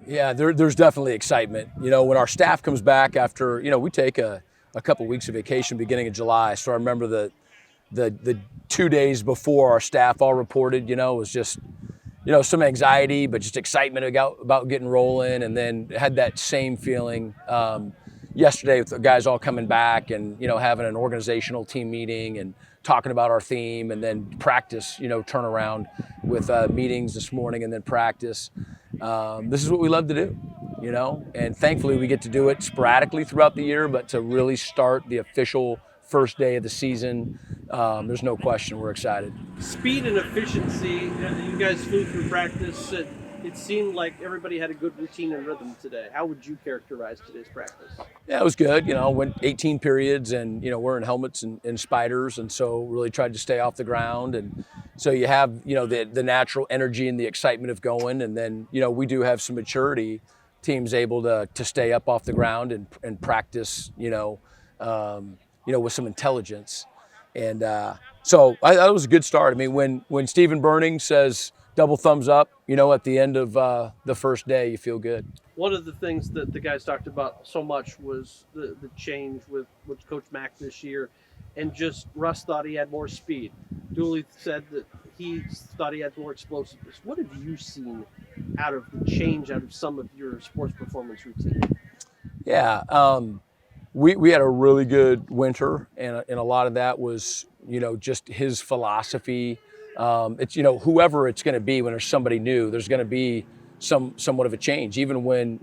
Yeah, there's definitely excitement. When our staff comes back after, we take a couple weeks of vacation beginning of July. So I remember the 2 days before our staff all reported, it was just, some anxiety, but just excitement about getting rolling. And then had that same feeling yesterday with the guys all coming back and, having an organizational team meeting and talking about our theme, and then practice, turn around with meetings this morning and then practice. This is what we love to do, and thankfully we get to do it sporadically throughout the year, but to really start the official first day of the season, there's no question we're excited. Speed and efficiency. You guys flew through practice. It seemed like everybody had a good routine and rhythm today. How would you characterize today's practice? Yeah, it was good. Went 18 periods and, wearing helmets and spiders. And so really tried to stay off the ground. And so you have, the natural energy and the excitement of going. And then, we do have some maturity teams able to stay up off the ground and practice, with some intelligence. And so that was a good start. I mean, when Stephen Burning says double thumbs up, at the end of the first day, you feel good. One of the things that the guys talked about so much was the change with Coach Mack this year, and just Russ thought he had more speed. Dooley said that he thought he had more explosiveness. What have you seen out of the change out of some of your sports performance routine? Yeah, we had a really good winter, and a lot of that was, just his philosophy. It's, whoever it's going to be, when there's somebody new, there's going to be somewhat of a change. Even when,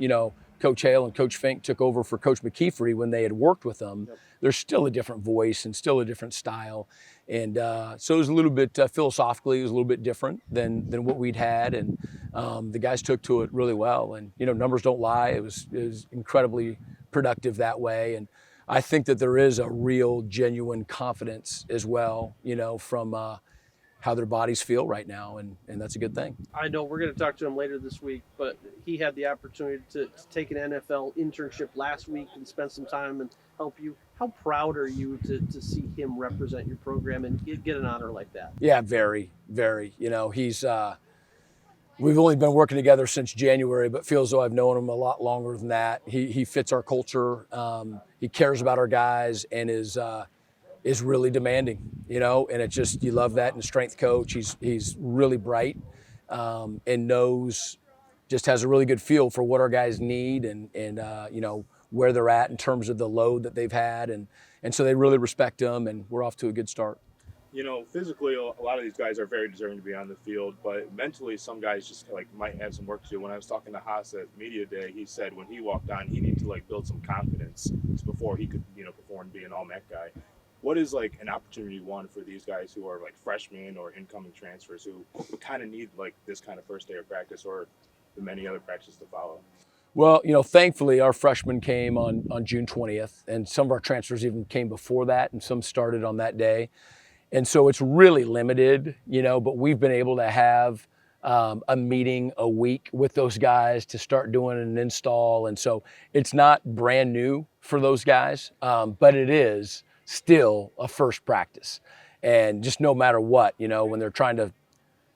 Coach Hale and Coach Fink took over for Coach McKeefery, when they had worked with them, yep, there's still a different voice and still a different style. And so it was a little bit philosophically, it was a little bit different than what we'd had. And the guys took to it really well. And, numbers don't lie. It was incredibly productive that way. And I think that there is a real, genuine confidence as well, from how their bodies feel right now, and that's a good thing. I know we're going to talk to him later this week, but he had the opportunity to take an NFL internship last week and spend some time and help you. How proud are you to see him represent your program and get an honor like that? Yeah, very, very. He's we've only been working together since January, but feels though I've known him a lot longer than that. He fits our culture. He cares about our guys and is really demanding, and it's just, you love that in a strength coach. He's really bright, and just has a really good feel for what our guys need and where they're at in terms of the load that they've had. And so they really respect him, and we're off to a good start. Physically, a lot of these guys are very deserving to be on the field, but mentally, some guys just might have some work to do. When I was talking to Haas at media day, he said when he walked on, he needed to build some confidence before he could, perform and be an all-MAC guy. What is an opportunity one for these guys who are freshmen or incoming transfers who kind of need this kind of first day of practice or the many other practices to follow? Well, thankfully our freshmen came on June 20th, and some of our transfers even came before that, and some started on that day. And so it's really limited, but we've been able to have a meeting a week with those guys to start doing an install. And so it's not brand new for those guys, but it is still a first practice. And just no matter what, when they're trying to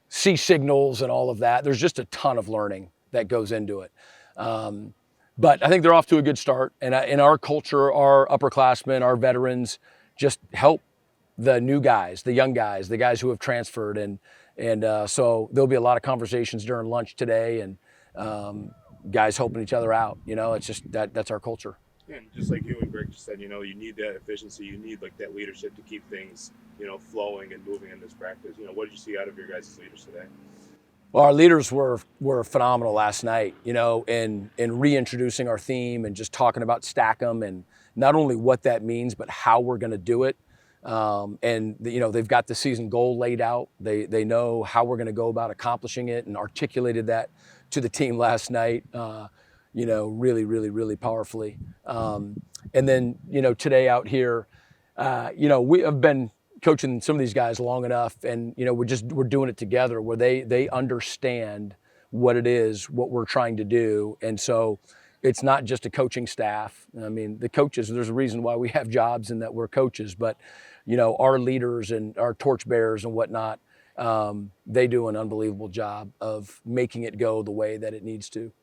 see signals and all of that, there's just a ton of learning that goes into it. But I think they're off to a good start. And in our culture, our upperclassmen, our veterans just help the new guys, the young guys, the guys who have transferred. And so there'll be a lot of conversations during lunch today, and guys helping each other out. It's just that's our culture. And just like you and Greg just said, you need that efficiency, you need that leadership to keep things, flowing and moving in this practice. What did you see out of your guys' leaders today? Well, our leaders were phenomenal last night, in reintroducing our theme and just talking about stack 'em, and not only what that means, but how we're going to do it. And they've got the season goal laid out. They know how we're going to go about accomplishing it, and articulated that to the team last night. Really, really, really powerfully. And then, today out here, we have been coaching some of these guys long enough, and, we're doing it together where they understand what it is, what we're trying to do. And so it's not just a coaching staff. I mean, the coaches, there's a reason why we have jobs and that we're coaches, but, our leaders and our torchbearers and whatnot, they do an unbelievable job of making it go the way that it needs to.